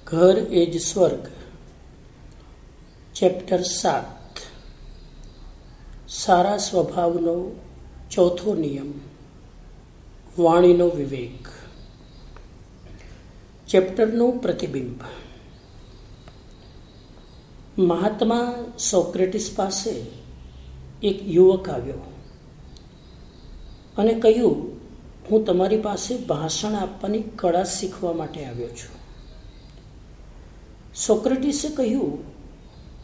ઘર એ જ સ્વર્ગ. ચેપ્ટર 7. સારા સ્વભાવનો ચોથો નિયમ, વાણીનો વિવેક. ચેપ્ટરનું પ્રતિબિંબ. મહાત્મા સોક્રેટિસ પાસે એક યુવક આવ્યો અને કહ્યું, હું તમારી પાસે ભાષણ આપવાની કળા શીખવા માટે આવ્યો છું. સોક્રેટિસે કહ્યું,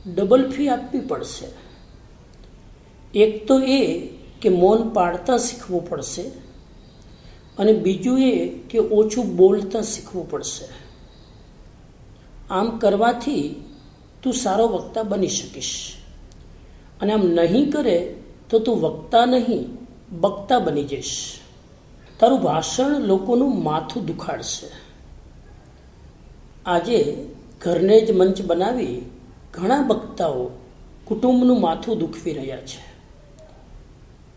ડબલ ફી આપવી પડશે. એક તો એ કે મૌન પાડતા શીખવું પડશે અને બીજું એ કે ઓછું બોલતા શીખવું પડશે. આમ કરવાથી તું સારો વક્તા બની શકીશ અને આમ નહીં કરે તો તું વક્તા નહીં બક્તા બની જઈશ. તારું ભાષણ લોકોનું માથું દુખાડશે. આજે ઘરને જ મંચ બનાવી ઘણા વક્તાઓ કુટુંબનું માથું દુખવી રહ્યા છે.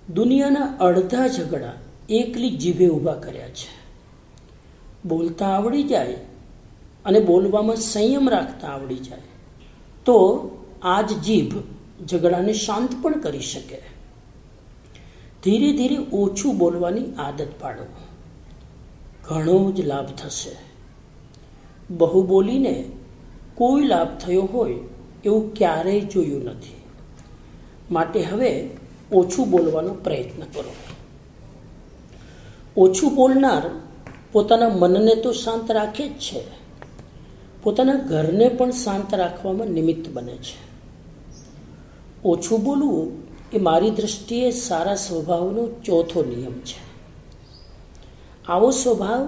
દુનિયાના અડધા ઝઘડા એકલી જીભે ઊભા કર્યા છે. બોલતા આવડી જાય અને બોલવામાં સંયમ રાખતા આવડી જાય તો આ જ જીભ ઝઘડાને શાંત પણ કરી શકે. ધીરે ધીરે ઓછું બોલવાની આદત પાડો, ઘણો જ લાભ થશે. બહુ બોલીને કોઈ લાભ થયો હોય એવું ક્યારેય જોયું નથી. માટે હવે ઓછું બોલવાનો પ્રયત્ન કરો. ઓછું બોલનાર પોતાના મનને તો શાંત રાખે જ છે, પોતાના ઘરને પણ શાંત રાખવામાં નિમિત્ત બને છે. ઓછું બોલવું એ મારી દૃષ્ટિએ સારા સ્વભાવનો ચોથો નિયમ છે. આવો સ્વભાવ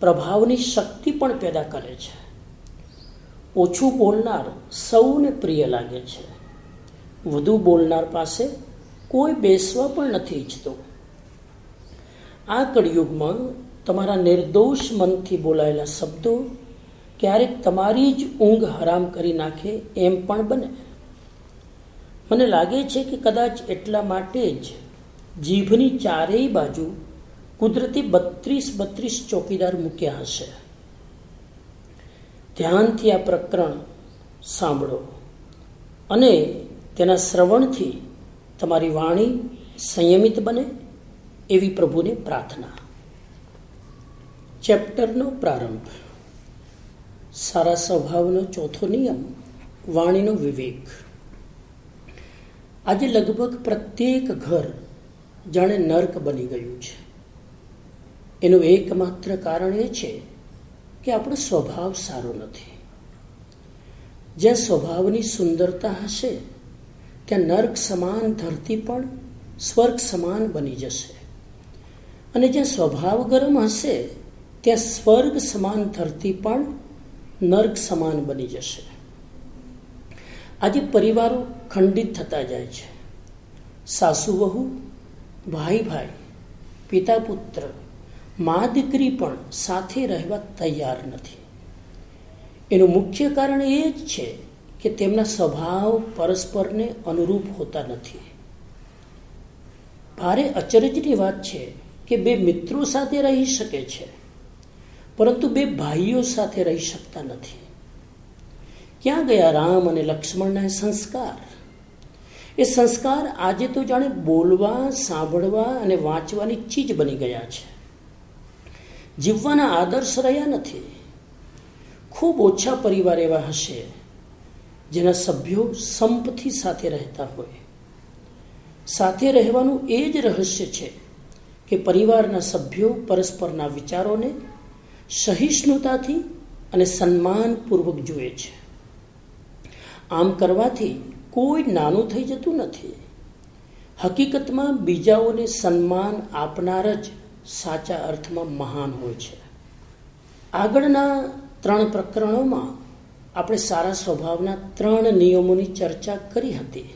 પ્રભાવની શક્તિ પણ પેદા કરે છે. ઓછું બોલનાર સૌને પ્રિય લાગે છે. વધુ બોલનાર પાસે કોઈ બેસવા પણ નથી ઈચ્છતો. આ કળિયુગમાં તમારા નિર્દોષ મનથી બોલાયેલા શબ્દો ક્યારેક તમારી જ ઊંઘ હરામ કરી નાખે એમ પણ બને. મને લાગે છે કે કદાચ એટલા માટે જ જીભની ચારેય બાજુ કુદરતી 32 ચોકીદાર મૂક્યા હશે. ધ્યાનથી આ પ્રકરણ સાંભળો અને તેના શ્રવણથી તમારી વાણી સંયમિત બને એવી પ્રભુને પ્રાર્થના. ચેપ્ટરનો પ્રારંભ. સારા સ્વભાવનો ચોથો નિયમ, વાણીનો વિવેક. આજે લગભગ પ્રત્યેક ઘર જાણે નર્ક બની ગયું છે. એનું એકમાત્ર કારણ એ છે કે આપણો સ્વભાવ સારો નથી. જ્યાં સ્વભાવની સુંદરતા હશે ત્યાં નર્ક સમાન ધરતી પણ સ્વર્ગ સમાન બની જશે અને જ્યાં સ્વભાવ ગરમ હશે ત્યાં સ્વર્ગ સમાન ધરતી પણ નર્ક સમાન બની જશે. આજે પરિવારો ખંડિત થતા જાય છે. સાસુ વહુ, ભાઈ ભાઈ, પિતા પુત્ર, મા દીકરી પણ સાથે રહેવા તૈયાર નથી. એનું મુખ્ય કારણ એ જ છે કે તેમના સ્વભાવ પરસ્પરને અનુરૂપ હોતા નથી. ભારે અચરજની વાત છે કે બે મિત્રો સાથે રહી શકે છે પરંતુ બે ભાઈઓ સાથે રહી શકતા નથી. ક્યાં ગયા રામ અને લક્ષ્મણના સંસ્કાર? એ સંસ્કાર આજે તો જાણે બોલવા, સાંભળવા અને વાંચવાની ચીજ બની ગયા છે. જીવવાના આદર્શ રહ્યા નથી. ખૂબ ઓછા પરિવાર એવા હશે જેના સભ્યો સંપથી સાથે રહેતા હોય. સાથે રહેવાનું એ જ રહસ્ય છે કે પરિવારના સભ્યો પરસ્પરના વિચારોને સહિષ્ણુતાથી અને સન્માનપૂર્વક જુએ છે. આમ કરવાથી કોઈ નાનું થઈ જતું નથી. હકીકતમાં બીજાઓને સન્માન આપનાર જ સાચા અર્થમાં મહાન હોય છે. આગળના 3 પ્રકરણોમાં આપણે સારા સ્વભાવના 3 નિયમોની ચર્ચા કરી હતી.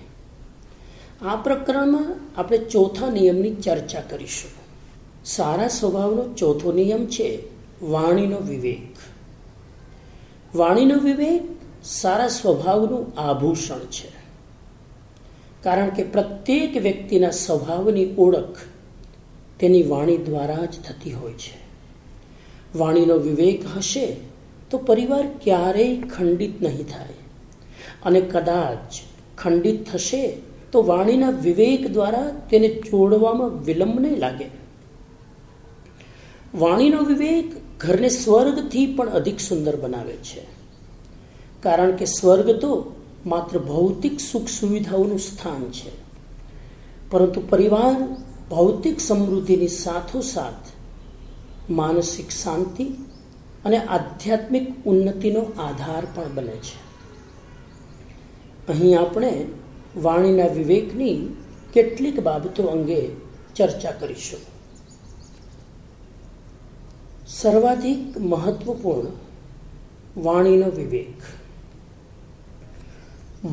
આ પ્રકરણમાં આપણે ચોથા નિયમની ચર્ચા કરીશું. સારા સ્વભાવનો ચોથો નિયમ છે વાણીનો વિવેક. વાણીનો વિવેક સારા સ્વભાવનું આભૂષણ છે, કારણ કે પ્રત્યેક વ્યક્તિના સ્વભાવની ઓળખ તેની વાણી દ્વારા જ થતી હોય છે. વાણીનો વિવેક હશે તો પરિવાર ક્યારેય ખંડિત નહીં થાય, અને કદાચ ખંડિત થશે તો વાણીના વિવેક દ્વારા તેને જોડવામાં વિલંબ નહીં લાગે. વાણીનો વિવેક ઘરને સ્વર્ગથી પણ અધિક સુંદર બનાવે છે, કારણ કે સ્વર્ગ તો માત્ર ભૌતિક સુખ સુવિધાઓનું સ્થાન છે, પરંતુ પરિવાર ભૌતિક સમૃદ્ધિની સાથોસાથ માનસિક શાંતિ અને આધ્યાત્મિક ઉન્નતિનો આધાર પણ બને છે. અહીં આપણે વાણીના વિવેકની કેટલીક બાબતો અંગે ચર્ચા કરીશું. સર્વાધિક મહત્વપૂર્ણ વાણીનો વિવેક.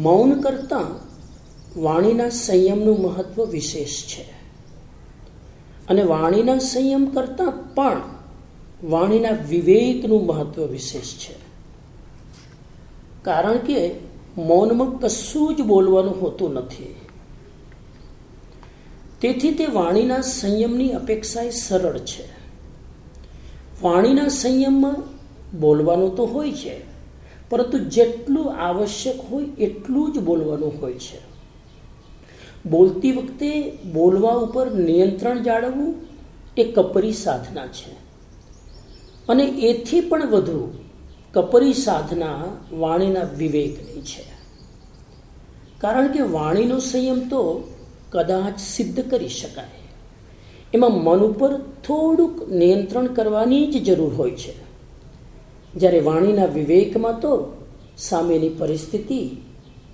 મૌન કરતાં વાણીના સંયમનું મહત્વ વિશેષ છે, અને વાણીના સંયમ કરતાં પણ વાણીના વિવેકનું મહત્વ વિશેષ છે. કારણ કે મૌનમાં કશું જ બોલવાનું હોતું નથી. તેથી તે વાણીના સંયમની અપેક્ષાએ સરળ છે. વાણીના સંયમમાં બોલવાનું તો હોય છે, પરંતુ જેટલું આવશ્યક હોય એટલું જ બોલવાનું હોય છે. બોલતી વખતે બોલવા ઉપર નિયંત્રણ જાળવવું એ કપરી સાધના છે, અને એથી પણ વધુ કપરી સાધના વાણીના વિવેકની છે. કારણ કે વાણીનો સંયમ તો કદાચ સિદ્ધ કરી શકાય, એમાં મન ઉપર થોડુંક નિયંત્રણ કરવાની જ જરૂર હોય છે. જ્યારે વાણીના વિવેકમાં તો સામેની પરિસ્થિતિ,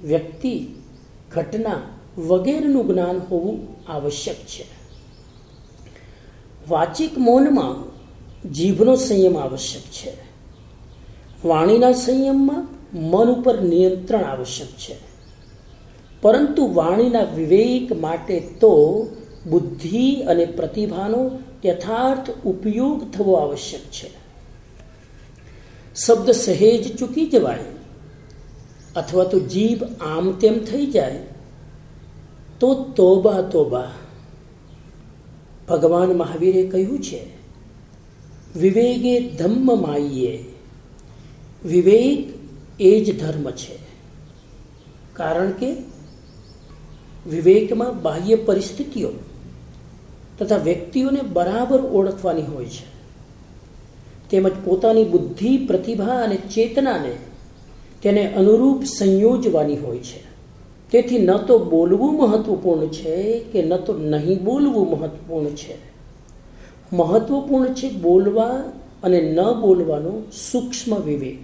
વ્યક્તિ, ઘટના વગેરેનું જ્ઞાન હોવું આવશ્યક છે. વાચિક મૌનમાં જીભનો સંયમ આવશ્યક છે. વાણીના સંયમમાં મન ઉપર નિયંત્રણ આવશ્યક છે, પરંતુ વાણીના વિવેક માટે તો બુદ્ધિ અને પ્રતિભાનો યથાર્થ ઉપયોગ થવો આવશ્યક છે. શબ્દ સહેજ ચૂકી જવાય અથવા તો જીભ આમ તેમ થઈ જાય તો તોબા તોબા. ભગવાન મહાવીરે કહ્યું છે, વિવેકે ધમ્મ માયે. વિવેક એ જ ધર્મ છે, કારણ કે વિવેકમાં બાહ્ય પરિસ્થિતિઓ તથા વ્યક્તિઓને બરાબર ઓળખવાની હોય છે, તેમજ પોતાની બુદ્ધિ, પ્રતિભા અને ચેતનાને તેને અનુરૂપ સંયોજવાની હોય છે. તેથી ન તો બોલવું મહત્વપૂર્ણ છે કે ન તો નહીં બોલવું મહત્વપૂર્ણ છે. મહત્વપૂર્ણ છે બોલવા અને ન બોલવાનો સૂક્ષ્મ વિવેક.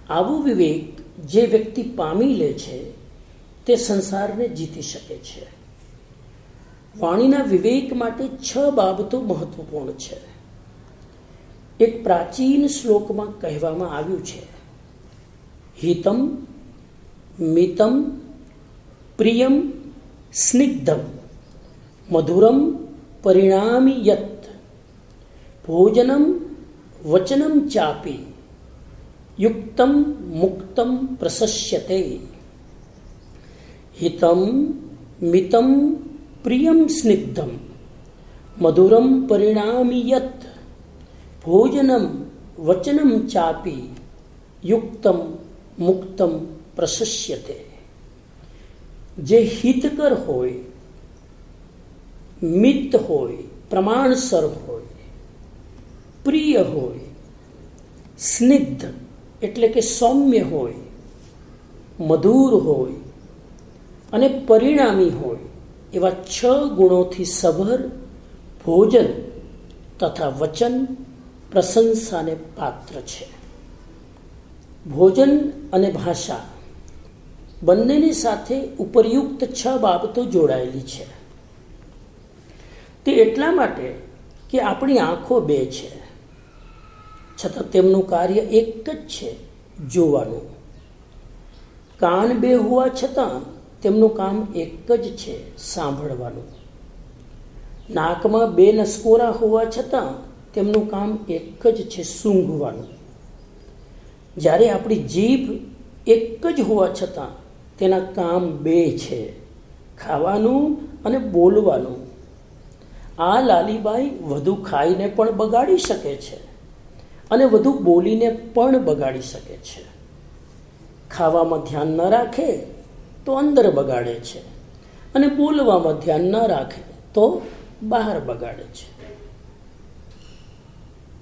આવો વિવેક જે વ્યક્તિ પામી લે છે તે સંસારને જીતી શકે છે. વાણીના વિવેક માટે 6 બાબતો મહત્વપૂર્ણ છે. એક પ્રાચીન શ્લોકમાં કહેવામાં આવ્યું છે, હિતમ મિતમ પ્રિયમ સ્નિગ્ધમ મધુરમ પરિણામી યત ભોજનમ વચનમ ચાપી યુક્તમ મુક્તમ પ્રશસ્યતે. હિતમ મિતમ પ્રિયમ સ્નિગ્ધમ મધુરમ પરિણામી યત ભોજનમ વચનમ ચાપી યુક્તમ મુક્તમ પ્રશસ્યતે. જે હિતકર હોય, મિત હોય, પ્રમાણસર હોય, પ્રિય હોય, સ્નિગ્ધ એટલે કે સૌમ્ય હોય, મધુર હોય અને પરિણામી હોય, એવા 6 ગુણોથી સભર ભોજન તથા વચન પ્રશંસાને પાત્ર છે. ભોજન અને ભાષા બંનેની સાથે ઉપરયુક્ત 6 બાબતો જોડાયેલી છે. તે એટલા માટે કે આપણી આંખો 2 છે, છતાં તેમનું કાર્ય એક જ છે, જોવાનું. કાન 2 હોવા છતાં તેમનું કામ એક જ છે, સાંભળવાનું. નાકમાં 2 નસકોરા હોવા છતાં તેમનું કામ એક જ છે, સૂંઘવાનું. જ્યારે આપણી જીભ એક જ હોવા છતાં તેના કામ 2 છે, ખાવાનું અને બોલવાનું. આ લાલીબાઈ વધુ ખાઈને પણ બગાડી શકે છે અને વધુ બોલીને પણ બગાડી શકે છે. ખાવામાં ધ્યાન ન રાખે તો અંદર બગાડે છે, અને બોલવામાં ધ્યાન ન રાખે તો બહાર બગાડે છે.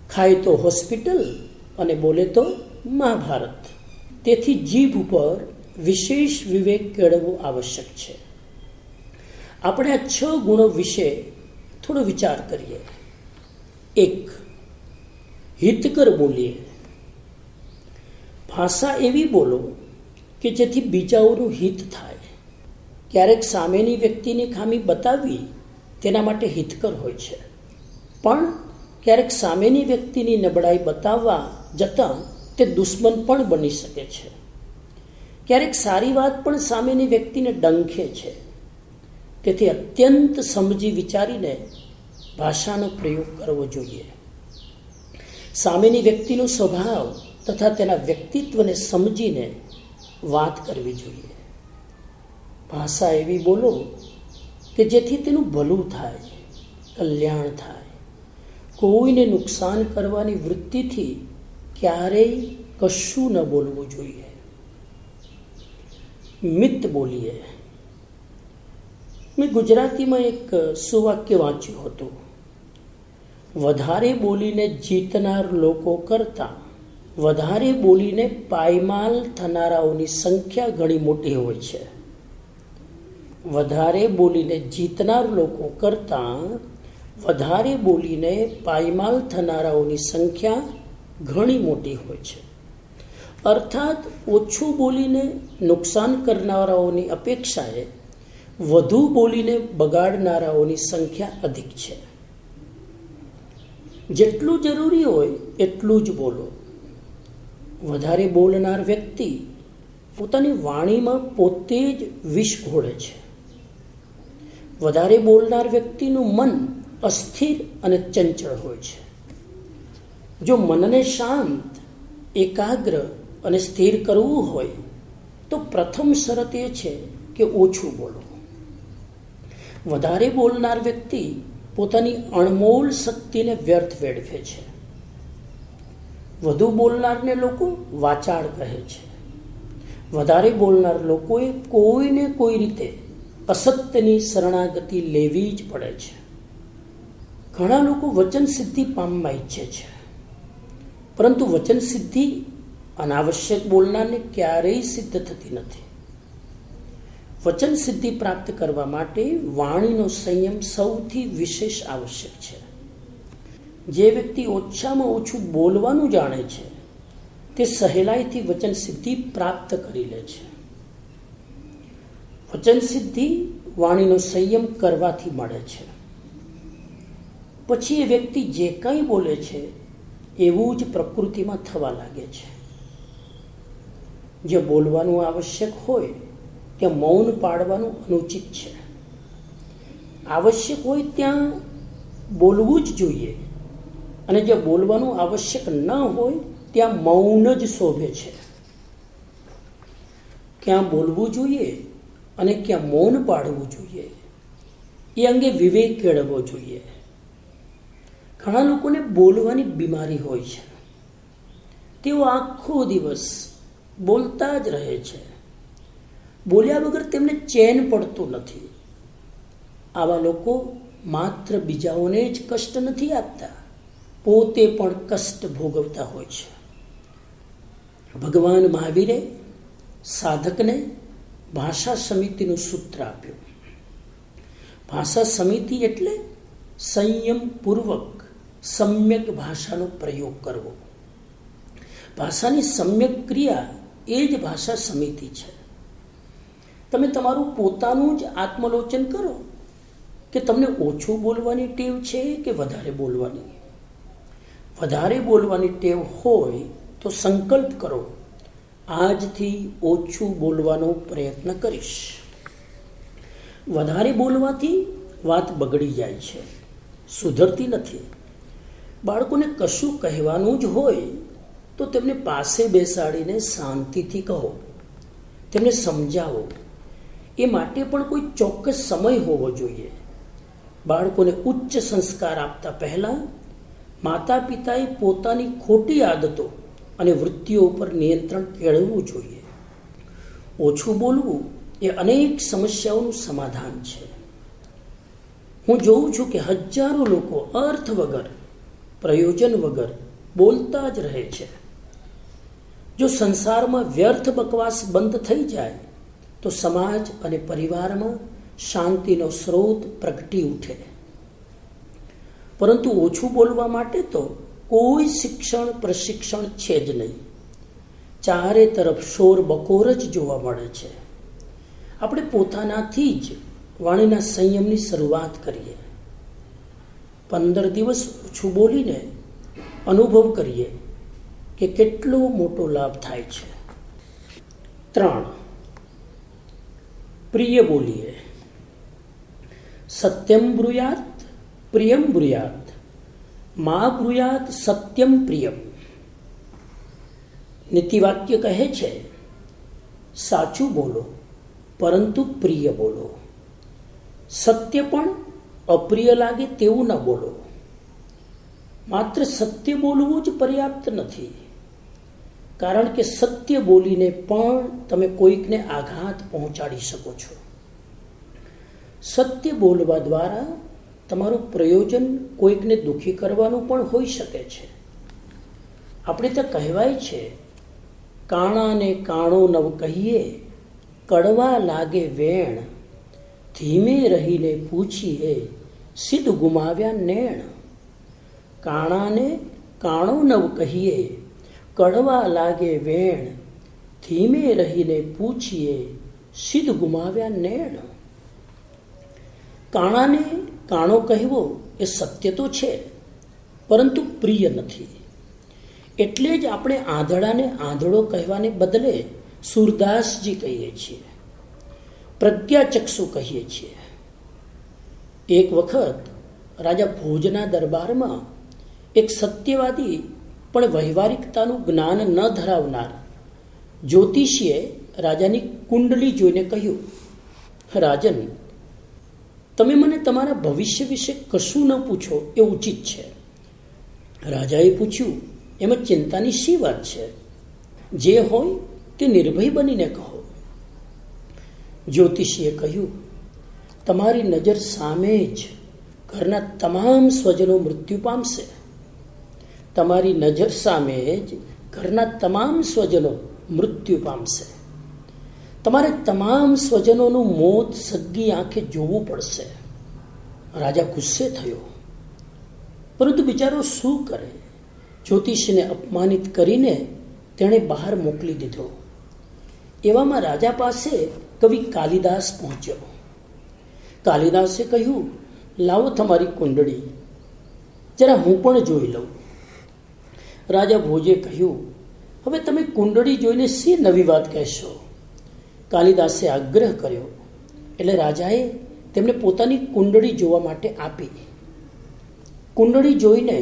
ખાય તો હોસ્પિટલ અને બોલે તો મહાભારત. તેથી જીભ ઉપર વિશેષ વિવેક કેળવવો આવશ્યક છે. આપણે આ 6 ગુણો વિશે થોડો વિચાર કરીએ. 1. હિતકર બોલીએ. ભાષા એવી બોલો કે જેથી બીજાઓનું હિત થાય. ક્યારેક સામેની વ્યક્તિની ખામી બતાવવી તેના માટે હિતકર હોય છે, પણ ક્યારેક સામેની વ્યક્તિની નબળાઈ બતાવવા જતાં તે દુશ્મન પણ બની શકે છે. ક્યારેક સારી વાત પણ સામેની વ્યક્તિને ડંખે છે. તેથી અત્યંત સમજી વિચારીને ભાષાનો પ્રયોગ કરવો જોઈએ. સામેની વ્યક્તિનો સ્વભાવ તથા તેના વ્યક્તિત્વને સમજીને વાત કરવી જોઈએ. ભાષા એવી બોલો કે જેથી તેનું ભલું થાય, કલ્યાણ થાય. કોઈને નુકસાન કરવાની વૃત્તિથી ક્યારેય કશું ન બોલવું જોઈએ. મિત બોલીએ. મેં ગુજરાતીમાં એક સુવાક્ય વાંચ્યું હતું. વધારે બોલીને જીતનાર લોકો કરતાં વધારે બોલીને પાયમાલ થનારાઓની સંખ્યા ઘણી મોટી હોય છે. વધારે બોલીને જીતનાર લોકો કરતાં વધારે બોલીને પાયમાલ થનારાઓની સંખ્યા ઘણી મોટી હોય છે. અર્થાત ઓછું બોલીને નુકસાન કરનારાઓની અપેક્ષાએ વધુ બોલીને બગાડનારાઓની સંખ્યા અધિક છે. જેટલું જરૂરી હોય એટલું જ બોલો. વધારે બોલનાર વ્યક્તિ પોતાની વાણીમાં પોતે જ વિષ ઘોળે છે. વધારે બોલનાર વ્યક્તિનું મન અસ્થિર અને ચંચળ હોય છે. જો મનને શાંત, એકાગ્ર અને સ્થિર કરવું હોય તો પ્રથમ શરત એ છે કે ઓછું બોલો. વધારે બોલનાર વ્યક્તિ પોતાની અણમોલ શક્તિને વ્યર્થ વેડફે છે. વધુ બોલનારને લોકો વાચાળ કહે છે. વધારે બોલનાર લોકોએ કોઈને કોઈ રીતે અસત્યની શરણાગતિ લેવી જ પડે છે. ઘણા લોકો વચન સિદ્ધિ પામવા ઈચ્છે છે, પરંતુ વચન સિદ્ધિ અનાવશ્યક બોલનારને ક્યારેય સિદ્ધ થતી નથી. વચન સિદ્ધિ પ્રાપ્ત કરવા માટે વાણીનો સંયમ સૌથી વિશેષ આવશ્યક છે. જે વ્યક્તિ ઓછામાં ઓછું બોલવાનું જાણે છે તે સહેલાઈથી વચન સિદ્ધિ પ્રાપ્ત કરી લે છે. વચન સિદ્ધિ વાણીનો સંયમ કરવાથી મળે છે. પછી એ વ્યક્તિ જે કંઈ બોલે છે એવું જ પ્રકૃતિમાં થવા લાગે છે. જે બોલવાનું આવશ્યક હોય ત્યાં મૌન પાડવાનું અનુચિત છે. આવશ્યક હોય ત્યાં બોલવું જ જોઈએ, અને જે બોલવાનું આવશ્યક ન હોય ત્યાં મૌન જ શોભે છે. ક્યાં બોલવું જોઈએ અને ક્યાં મૌન પાડવું જોઈએ એ અંગે વિવેક કેળવવો જોઈએ. ઘણા લોકોને બોલવાની બીમારી હોય છે. તેઓ આખો દિવસ બોલતા જ રહે છે. બોલ્યા વગર તેમને ચેન પડતું નથી. આવા લોકો માત્ર બીજાઓને જ કષ્ટ નથી આપતા, પોતે પણ કષ્ટ ભોગવતા હોય છે. ભગવાન મહાવીરે સાધકને ભાષા સમિતિનું સૂત્ર આપ્યું. ભાષા સમિતિ એટલે સંયમપૂર્વક સમ્યક ભાષાનો પ્રયોગ કરવો. ભાષાની સમ્યક ક્રિયા એ જ ભાષા સમિતિ છે. તમે તમારું પોતાનું જ આત્મલોચન કરો કે તમને ઓછું બોલવાની ટેવ છે કે વધારે બોલવાની. વધારે બોલવાની ટેવ હોય તો સંકલ્પ કરો, આજથી ઓછું બોલવાનો પ્રયત્ન કરીશ. વધારે બોલવાથી વાત બગડી જાય છે, સુધરતી નથી. બાળકોને કશું કહેવાનું જ હોય તો તેમને પાસે બેસાડીને શાંતિથી કહો, તેમને સમજાવો. એ માટે પણ કોઈ ચોક્કસ સમય હોવો જોઈએ. બાળકોને ઉચ્ચ સંસ્કાર આપતા પહેલા માતા પિતાએ પોતાની ખોટી આદતો અને વૃત્તિઓ પર નિયંત્રણ કેળવવું જોઈએ. ઓછું બોલવું એ અનેક સમસ્યાઓનું સમાધાન છે. હું જોઉં છું કે હજારો લોકો અર્થ વગર, પ્રયોજન વગર બોલતા જ રહે છે. જો સંસારમાં વ્યર્થ બકવાસ બંધ થઈ જાય તો સમાજ અને પરિવારમાં શાંતિનો સ્રોત પ્રગટી ઉઠે. પરંતુ ઓછું બોલવા માટે તો કોઈ શિક્ષણ પ્રશિક્ષણ છે જ નહીં. ચારે તરફ શોર બકોર જ જોવા મળે છે. આપણે પોતાનાથી જ વાણીના સંયમની શરૂઆત કરીએ. 15 દિવસ ઓછું બોલીને અનુભવ કરીએ કે કેટલો મોટો લાભ થાય છે. 3. પ્રિય બોલીએ. સત્યમ બ્રુયાત પ્રિયમ બ્રુયાત મા બ્રુયાત સત્યમ પ્રિયમ. નીતિવાક્ય કહે છે, સાચું બોલો પરંતુ પ્રિય બોલો. સત્ય પણ અપ્રિય લાગે તેવું ન બોલો. માત્ર સત્ય બોલવું જ પર્યાપ્ત નથી, કારણ કે સત્ય બોલીને પણ તમે કોઈકને આઘાત પહોંચાડી શકો છો. સત્ય બોલવા દ્વારા તમારું પ્રયોજન કોઈકને દુઃખી કરવાનું પણ હોઈ શકે છે. આપણે ત્યાં કહેવાય છે, કાણાને કાણો નવ કહીએ, કડવા લાગે વેણ, ધીમે રહીને પૂછીએ, સિદ્ધ ગુમાવ્યા નેણ. કાણાને કાણો નવ કહીએ, કડવા લાગે વેણ, ધીમે રહીને પૂછીએ, સિદ્ધ ગુમાવ્યા નેણ. કાણાને કાણો કહેવો એ સત્ય તો છે, પરંતુ પ્રિય નથી. એટલે જ આપણે આંધળાને આંધળો કહેવાને બદલે સુરદાસજી કહીએ છીએ, પ્રજ્ઞાચક્ષુ કહીએ છીએ. એક વખત રાજા ભોજના દરબારમાં એક સત્યવાદી પણ વ્યવહારિકતાનું જ્ઞાન ન ધરાવનાર જ્યોતિષીએ રાજાની કુંડલી જોઈને કહ્યું, રાજન, તમે મને તમારા ભવિષ્ય વિશે કશું ન પૂછો એ ઉચિત છે. રાજાએ પૂછ્યું, એમાં ચિંતાની શી વાત છે? જે હોય તે નિર્ભય બનીને કહો. જ્યોતિષીએ કહ્યું, તમારી નજર સામે જ ઘરના તમામ સ્વજનો મૃત્યુ પામશે. તમારી નજર સામે જ ઘરના તમામ સ્વજનો મૃત્યુ પામશે. તમારે તમામ સ્વજનોનું મોત સગ્ગી આંખે જોવું પડશે. રાજા ગુસ્સે થયો, પરંતુ બિચારો શું કરે? જ્યોતિષીને અપમાનિત કરીને તેણે બહાર મોકલી દીધો. એવામાં રાજા પાસે કવિ કાલિદાસ પહોંચ્યો. કાલિદાસે કહ્યું, લાવો તમારી કુંડળી, જરા હું પણ જોઈ લઉં. રાજા ભોજે કહ્યું, હવે તમે કુંડળી જોઈને શી નવી વાત કહેશો? કાલિદાસે આગ્રહ કર્યો એટલે રાજાએ તેમને પોતાની કુંડળી જોવા માટે આપી. કુંડળી જોઈને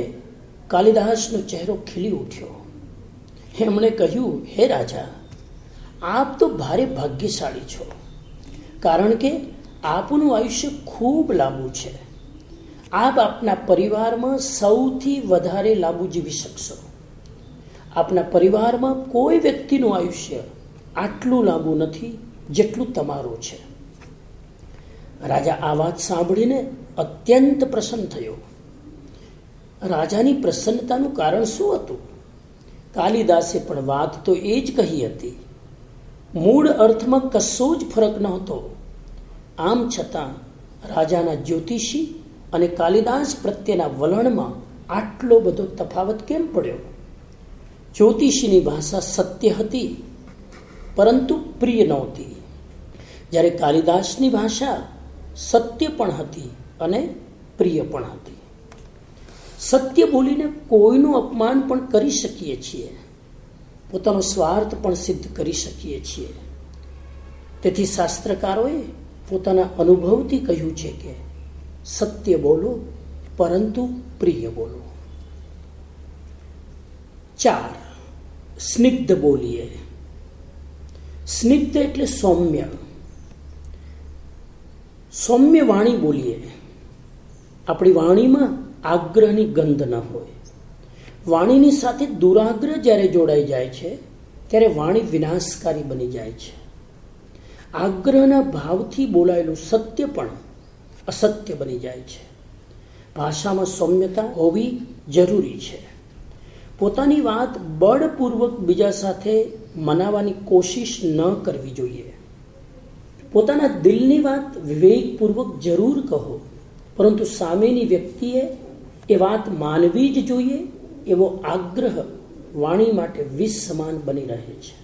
કાલિદાસનો ચહેરો ખીલી ઉઠ્યો. એમણે કહ્યું, હે રાજા, આપ તો ભારે ભાગ્યશાળી છો, કારણ કે આપનું આયુષ્ય ખૂબ લાંબુ છે. આપ આપના પરિવારમાં સૌથી વધારે લાંબુ જીવી શકશો. આપના પરિવારમાં કોઈ વ્યક્તિનું આયુષ્ય આટલું લાંબુ નથી જેટલું તમારું છે. રાજા આ વાત સાંભળીને અત્યંત પ્રસન્ન થયો. રાજાની પ્રસન્નતાનું કારણ શું હતું? કાલિદાસે પણ વાત તો એ જ કહી હતી. મૂળ અર્થમાં કશો જ ફરક નહોતો. આમ છતાં રાજાના જ્યોતિષી અને કાલિદાસ પ્રત્યેના વલણમાં આટલો બધો તફાવત કેમ પડ્યો? જ્યોતિષીની ભાષા સત્ય હતી, પરંતુ પ્રિય નહોતી, જ્યારે કાલિદાસની ભાષા સત્ય પણ હતી અને પ્રિય પણ હતી. સત્ય બોલીને કોઈનું અપમાન પણ કરી શકીએ છીએ, પોતાનો સ્વાર્થ પણ સિદ્ધ કરી શકીએ છીએ. તેથી શાસ્ત્રકારોએ પોતાના અનુભવથી કહ્યું છે કે સત્ય બોલો પરંતુ પ્રિય બોલો. 4. સ્નિગ્ધ બોલીએ. સ્નિગ્ધ એટલે સૌમ્ય. સૌમ્ય વાણી બોલીએ. આપણી વાણીમાં આગ્રહની ગંધ ન હોય. વાણીની સાથે દુરાગ્રહ જ્યારે જોડાઈ જાય છે ત્યારે વાણી વિનાશકારી બની જાય છે. આગ્રહના ભાવથી બોલાયેલું સત્ય પણ અસત્ય બની જાય છે. ભાષામાં સૌમ્યતા હોવી જરૂરી છે. પોતાની વાત બળપૂર્વક બીજા સાથે મનાવવાની કોશિશ ન કરવી જોઈએ. પોતાના દિલની વાત વિવેકપૂર્વક જરૂર કહો, પરંતુ સામેની વ્યક્તિએ એ વાત માનવી જ જોઈએ એવો આગ્રહ વાણી માટે વિષ સમાન બની રહે છે.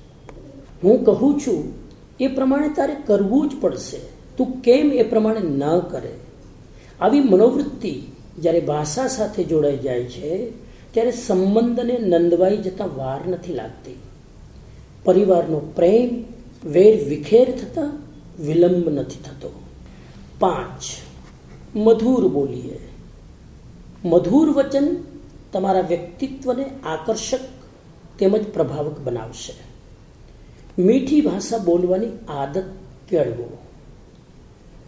હું કહું છું એ પ્રમાણે તારે કરવું જ પડશે, તું કેમ એ પ્રમાણે ન કરે? આવી મનોવૃત્તિ જ્યારે ભાષા સાથે જોડાઈ જાય છે ત્યારે સંબંધને નંદવાઈ જતા વાર નથી લાગતી. પરિવારનો પ્રેમ વેર વિખેર થતા વિલંબ નથી થતો. 5. મધુર બોલીએ. મધુર વચન તમારા વ્યક્તિત્વને આકર્ષક તેમજ પ્રભાવક બનાવશે. મીઠી ભાષા બોલવાની આદત કેળવો.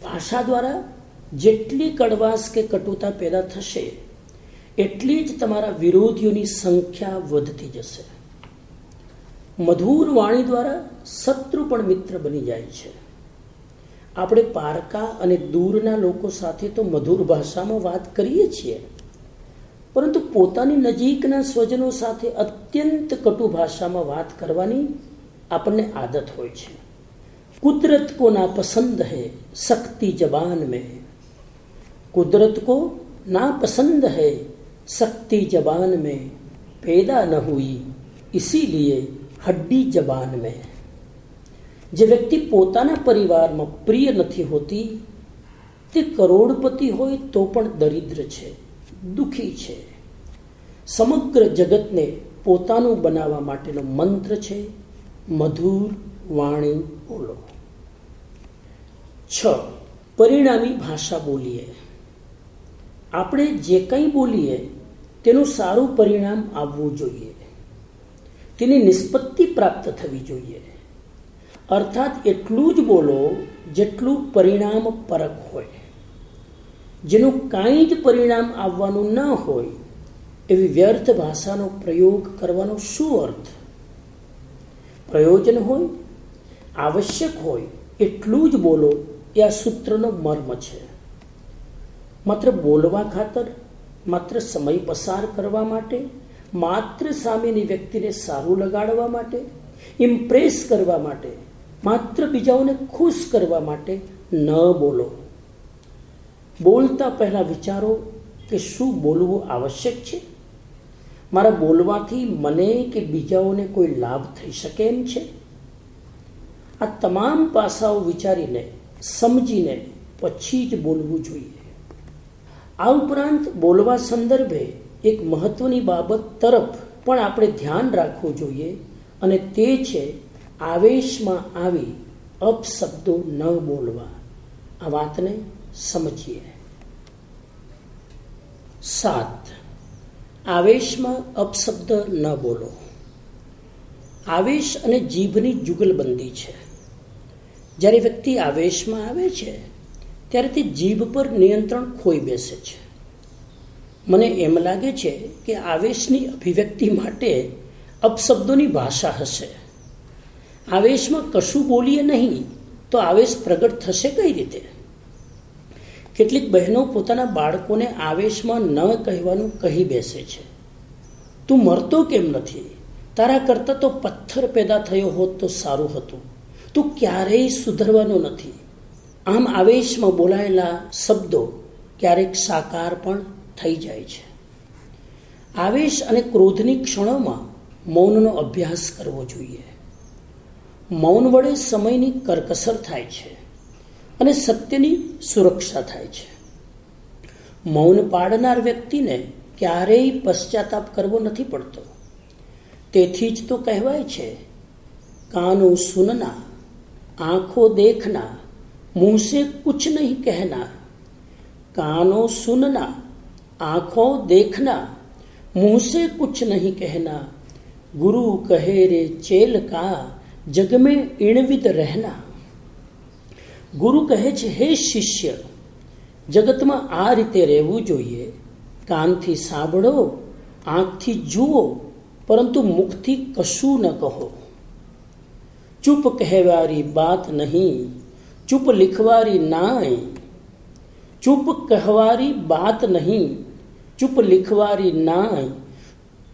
ભાષા દ્વારા જેટલી કડવાશ કે કટુતા પેદા થશે એટલી જ તમારા વિરોધીઓની સંખ્યા વધતી જશે. મધુર વાણી દ્વારા શત્રુ પણ મિત્ર બની જાય છે. આપણે પારકા અને દૂરના લોકો સાથે તો મધુર ભાષામાં વાત કરીએ છીએ, પરંતુ પોતાની નજીકના સ્વજનો સાથે અત્યંત કટુ ભાષામાં વાત કરવાની આપણને આદત હોય છે. કુદરત કો ના પસંદ હૈ સખ્તી જબાન મેં. कुदरत को ना पसंद है सख्ती जबान में, पैदा न हुई इसीलिए हड्डी जबान में. જે વ્યક્તિ પોતાના પરિવારમાં પ્રિય નથી હોતી તે કરોડપતિ હોય તો પણ દરિદ્ર છે, દુઃખી છે. સમગ્ર જગતને પોતાનું બનાવવા માટેનો મંત્ર છે મધુર વાણી બોલો. 6. પરિણામી ભાષા બોલીએ. આપણે જે કંઈ બોલીએ તેનું સારું પરિણામ આવવું જોઈએ, તેની નિષ્પત્તિ પ્રાપ્ત થવી જોઈએ. અર્થાત એટલું જ બોલો જેટલું પરિણામ પરક હોય. જેનું કાંઈ જ પરિણામ આવવાનું ન હોય એવી વ્યર્થ ભાષાનો પ્રયોગ કરવાનો શું અર્થ? પ્રયોજન હોય, આવશ્યક હોય એટલું જ બોલો એ આ સૂત્રનો મર્મ છે. માત્ર બોલવા ખાતર, માત્ર સમય પસાર કરવા માટે, માત્ર સામેની વ્યક્તિને સારું લગાડવા માટે, ઇમ્પ્રેસ કરવા માટે, માત્ર બીજાઓને ખુશ કરવા માટે ન બોલો. બોલતા પહેલા વિચારો કે શું બોલવું આવશ્યક છે? મારા બોલવાથી મને કે બીજાઓને કોઈ લાભ થઈ શકે એમ છે? આ તમામ પાસાઓ વિચારીને, સમજીને પછી જ બોલવું જોઈએ. આ ઉપરાંત બોલવા સંદર્ભે એક મહત્વની બાબત તરફ પણ આપણે ધ્યાન રાખવું જોઈએ, અને તે છે આવેશમાં આવી અપશબ્દો ન બોલવા. આ વાતને સમજીએ. 7. આવેશમાં અપશબ્દ ન બોલો. આવેશ અને જીભની જુગલબંધી છે. જ્યારે વ્યક્તિ આવેશમાં આવે છે ત્યારે તે જીભ પર નિયંત્રણ ખોઈ બેસે છે. મને એમ લાગે છે કે આવેશની અભિવ્યક્તિ માટે અપશબ્દોની ભાષા હશે. આવેશમાં કશું બોલીએ નહીં તો આવેશ પ્રગટ થશે કઈ રીતે? કેટલીક બહેનો પોતાના બાળકોને આવેશમાં ન કહેવાનું કહી બેસે છે. તું મરતો કેમ નથી? તારા કરતાં તો પથ્થર પેદા થયો હોત તો સારું હતું. તું ક્યારેય સુધરવાનો નથી. આમ આવેશમાં બોલાયેલા શબ્દો ક્યારેક સાકાર પણ થઈ જાય છે. આવેશ અને ક્રોધની ક્ષણોમાં મૌનનો અભ્યાસ કરવો જોઈએ. મૌન વડે સમયની કરકસર થાય છે અને સત્યની સુરક્ષા થાય છે. મૌન પાડનાર વ્યક્તિને ક્યારેય પશ્ચાતાપ કરવો નથી પડતો. તેથી જ તો કહેવાય છે, કાનો સુનના, આંખો દેખના, मुंह से कुछ नहीं कहना. कानों सुनना, आंखों देखना, मुंह से कुछ नहीं कहना. गुरु कहे रे चेल का, जग में इणविद रहना. ગુરુ કહે છે, હે શિષ્ય, જગતમાં આ રીતે રહેવું જોઈએ. કાનથી સાંભળો, આંખથી જુઓ પરંતુ મુખથી કશું ન કહો. ચૂપ કહેવારી બાત નહીં, ચૂપ લિખવારી નાય. ચૂપ કહેવારી બાત નહીં, ચૂપ લિખવારી નાય.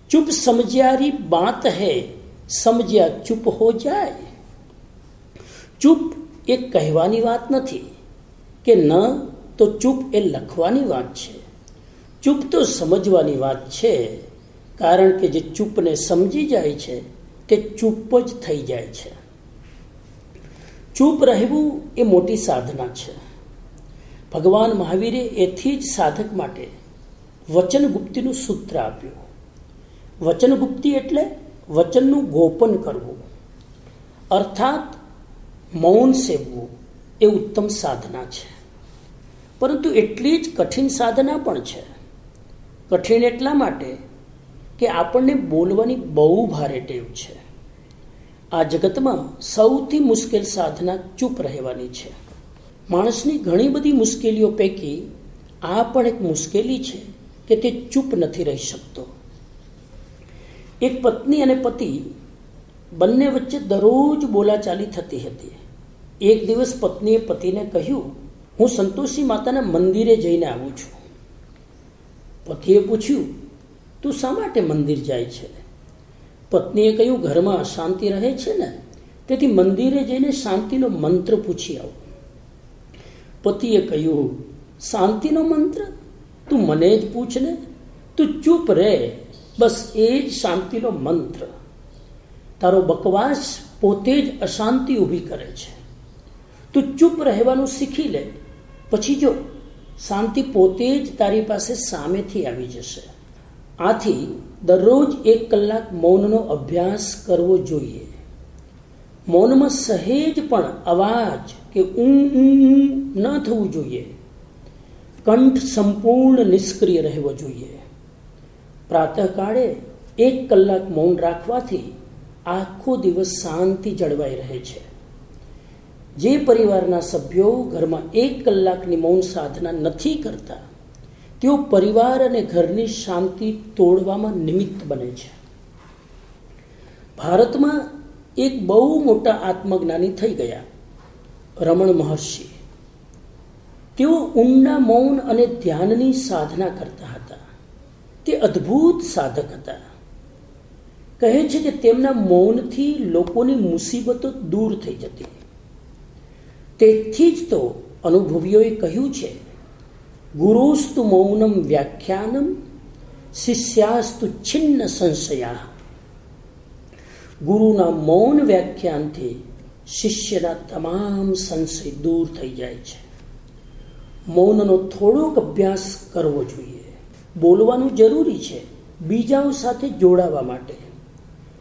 ચૂપ સમજ્યારી બાત હૈ, સમજ્યા ચૂપ હો જાય. ચૂપ એ કહેવાની વાત નથી કે ન તો ચૂપ એ લખવાની વાત છે. ચૂપ તો સમજવાની વાત છે, કારણ કે જે ચૂપને સમજી જાય છે તે ચૂપ જ થઈ જાય છે. ચૂપ રહેવું એ મોટી સાધના છે. ભગવાન મહાવીરે એથી જ સાધક માટે વચનગુપ્તિનું સૂત્ર આપ્યું. વચનગુપ્તિ એટલે વચનનું ગોપન કરવું, અર્થાત મૌન સેવવું એ ઉત્તમ સાધના છે. પરંતુ એટલી જ કઠિન સાધના પણ છે. કઠિન એટલા માટે કે આપણને બોલવાની બહુ ભારે ટેવ છે. આ જગતમાં સૌથી મુશ્કેલ સાધના ચૂપ રહેવાની છે. માણસની ઘણી બધી મુશ્કેલીઓ પૈકી આ પણ એક મુશ્કેલી છે કે તે ચૂપ નથી રહી શકતો. એક પત્ની અને પતિ બંને વચ્ચે દરરોજ બોલાચાલી થતી હતી. એક દિવસ પત્નીએ પતિને કહ્યું, હું સંતોષી માતાના મંદિરે જઈને આવું છું. પતિએ પૂછ્યું, તું શા માટે મંદિર જાય છે? પત્નીએ કહ્યું, ઘરમાં અશાંતિ રહે છે ને, તેથી મંદિરે જઈને શાંતિનો મંત્ર પૂછી આવું. પતિએ કહ્યું, શાંતિનો મંત્ર? તું મને જ પૂછ ને, તું ચૂપ રહે, બસ એ જ શાંતિનો મંત્ર. તારો બકવાસ પોતે જ અશાંતિ ઊભી કરે છે. તું ચૂપ રહેવાનું શીખી લે, પછી જો શાંતિ પોતે જ તારી પાસે સામેથી આવી જશે. આથી દરરોજ 1 કલાક મૌનનો અભ્યાસ કરવો જોઈએ. મૌનમાં સહેજ પણ અવાજ કે ન થવું જોઈએ. કંઠ સંપૂર્ણ નિષ્ક્રિય રહેવો જોઈએ. પ્રાતઃકાળે 1 કલાક મૌન રાખવાથી આખો દિવસ શાંતિ જળવાઈ રહે છે. જે પરિવારના સભ્યો ઘરમાં 1 કલાકની મૌન સાધના નથી કરતા, તેઓ પરિવાર અને ઘરની શાંતિ તોડવામાં નિમિત્ત બને છે. ભારતમાં એક બહુ મોટા આત્મજ્ઞાની થઈ ગયા, રમણ મહર્ષિ. તેઓ ઊંડા મૌન અને ધ્યાનની સાધના કરતા હતા. તે અદ્ભુત સાધક હતા. કહે છે કે તેમના મૌનથી લોકોની મુસીબતો દૂર થઈ જતી. તેથી જ તો અનુભવીઓએ કહ્યું છે, ગુરુસ્તુ મૌનમ વ્યાખ્યાનમ, શિષ્યાસ્તુ છિન્ન સંશયા. ગુરુના મૌન વ્યાખ્યાનથી શિષ્યના તમામ સંશય દૂર થઈ જાય છે. મૌનનો થોડોક અભ્યાસ કરવો જોઈએ. બોલવાનું જરૂરી છે બીજાઓ સાથે જોડાવા માટે,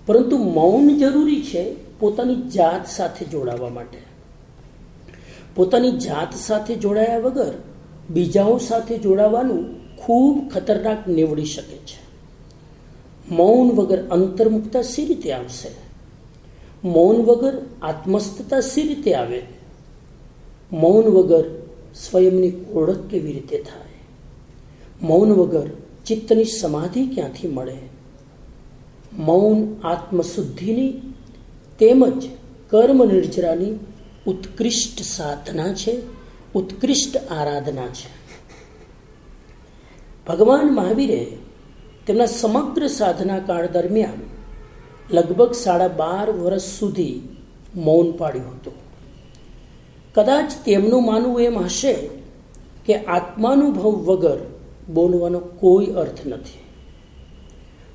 પરંતુ મૌન જરૂરી છે પોતાની જાત સાથે જોડાવા માટે. પોતાની જાત સાથે જોડાયા વગર બીજાઓ સાથે જોડાવાનું ખૂબ ખતરનાક નીવડી શકે છે. મૌન વગર અંતર્મુક્તતા શી રીતે આવશે? મૌન વગર આત્મસ્થતા શી રીતે આવે? મૌન વગર સ્વયંની ઓળખ કેવી રીતે થાય? મૌન વગર ચિત્તની સમાધિ ક્યાંથી મળે? મૌન આત્મશુદ્ધિની તેમજ કર્મ નિર્જરાની ઉત્કૃષ્ટ સાધના છે, ઉત્કૃષ્ટ આરાધના છે. ભગવાન મહાવીરે તેમના સમગ્ર સાધના કાળ દરમિયાન લગભગ 12.5 વર્ષ સુધી મૌન પાડ્યું હતું. કદાચ તેમનું માનવું એમ હશે કે આત્માનુભવ વગર બોલવાનો કોઈ અર્થ નથી.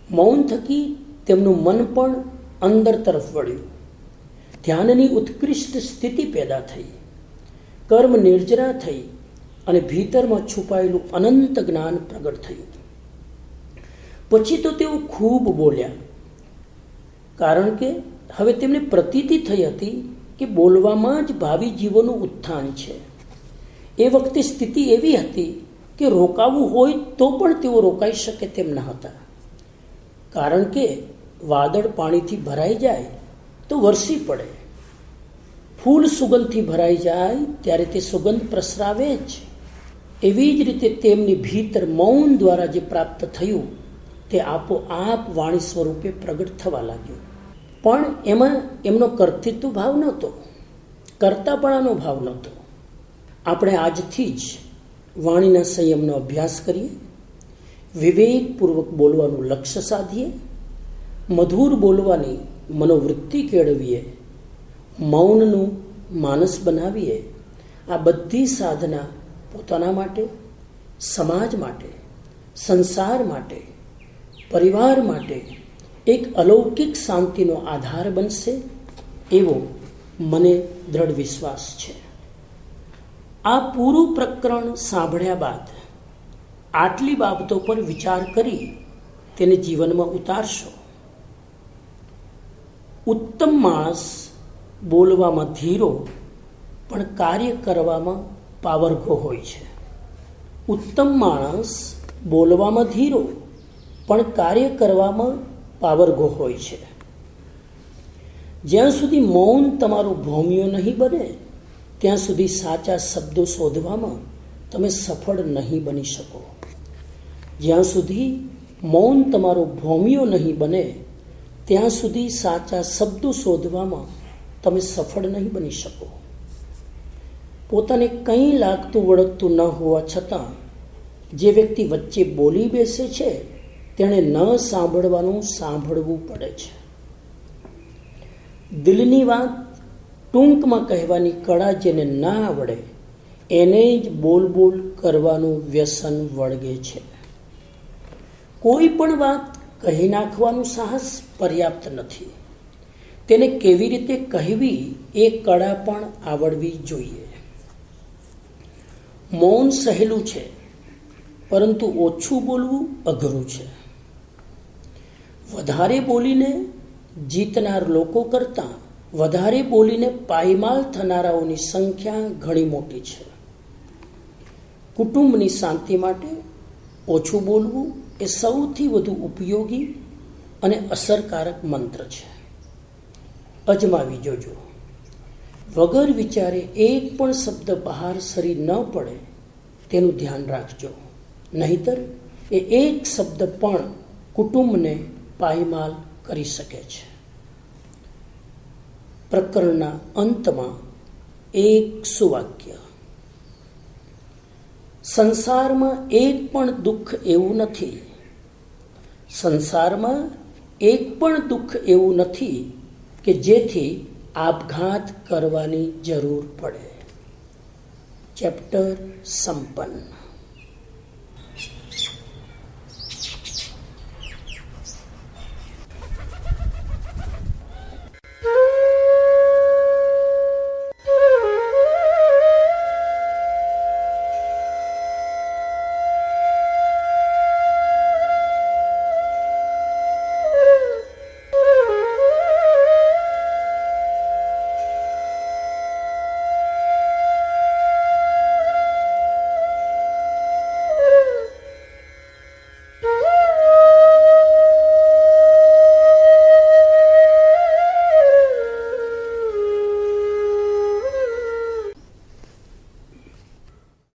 મૌન થકી તેમનું મન પણ અંદર તરફ વળ્યું. ધ્યાનની ઉત્કૃષ્ટ સ્થિતિ પેદા થઈ, કર્મ નિર્જરા થઈ અને ભીતરમાં છુપાયેલું અનંત જ્ઞાન પ્રગટ થયું. પછી તો તેઓ ખૂબ બોલ્યા, કારણ કે હવે તેમને પ્રતીતિ થઈ હતી કે બોલવામાં જ ભાવિ જીવોનું ઉત્થાન છે. એ વખતે સ્થિતિ એવી હતી કે રોકાવું હોય તો પણ તેઓ રોકાઈ શકે તેમ ન હતા, કારણ કે વાદળ પાણીથી ભરાઈ જાય તો વરસી પડે, ફૂલ સુગંધથી ભરાઈ જાય ત્યારે તે સુગંધ પ્રસરાવે જ. એવી જ રીતે તેમની ભીતર મૌન દ્વારા જે પ્રાપ્ત થયું તે આપોઆપ વાણી સ્વરૂપે પ્રગટ થવા લાગ્યો. પણ એમાં એમનો કર્તૃત્વ ભાવ નહોતો, કર્તાપણાનો ભાવ નહોતો. આપણે આજથી જ વાણીના સંયમનો અભ્યાસ કરીએ, વિવેકપૂર્વક બોલવાનું લક્ષ્ય સાધીએ, મધુર બોલવાની મનોવૃત્તિ કેળવીએ, મૌનનું માનસ બનાવીએ. આ બધી સાધના પોતાના માટે, સમાજ માટે, સંસાર માટે, પરિવાર માટે એક અલૌકિક શાંતિનો આધાર બનશે એવો મને દ્રઢ વિશ્વાસ છે. આ પૂરું પ્રકરણ સાંભળ્યા બાદ આટલી બાબતો પર વિચાર કરી તેને જીવનમાં ઉતારશો. ઉત્તમ માણસ બોલવામાં ધીરો પણ કાર્ય કરવામાં પાવરઘો હોય છે. ઉત્તમ માણસ બોલવામાં ધીરો પણ કાર્ય કરવામાં પાવરઘો હોય છે. જ્યાં સુધી મૌન તમારો ભોમિયો નહીં બને ત્યાં સુધી સાચા શબ્દો શોધવામાં તમે સફળ નહીં બની શકો. જ્યાં સુધી મૌન તમારો ભોમિયો નહીં બને ત્યાં સુધી સાચા શબ્દો શોધવામાં તમે સફળ નહીં બની શકો. પોતાને કંઈ લાગતું વળગતું ન હોવા છતાં જે વ્યક્તિ વચ્ચે બોલી બેસે છે તેણે ન સાંભળવાનું સાંભળવું પડે છે. દિલની વાત ટૂંકમાં કહેવાની કળા જેને ના આવડે એને જ બોલ બોલ કરવાનું વ્યસન વળગે છે. કોઈ પણ વાત કહી નાખવાનું સાહસ પર્યાપ્ત નથી. તેને કેવી રીતે કહેવી એ કળા પણ આવડવી જોઈએ. મૌન સહેલું છે, પરંતુ ઓછું બોલવું અઘરું છે. વધારે બોલીને જીતનાર લોકો કરતાં વધારે બોલીને પાયમાલ થનારાઓની સંખ્યા ઘણી મોટી છે. કુટુંબની શાંતિ માટે ઓછું બોલવું એ સૌથી વધુ ઉપયોગી અને અસરકારક મંત્ર છે. અજમાવી જોજો. વગર વિચારે એક પણ શબ્દ બહાર સરી ન પડે તેનું ધ્યાન રાખજો. નહીતર એ એક શબ્દ પણ કુટુંબને પાયમાલ કરી શકે છે. પ્રકરણના અંતમાં એક સુવાક્ય: સંસારમાં એક પણ દુઃખ એવું નથી, સંસારમાં એક પણ દુઃખ એવું નથી કે જેથી આપઘાત કરવાની જરૂર પડે. ચેપ્ટર સંપન્ન.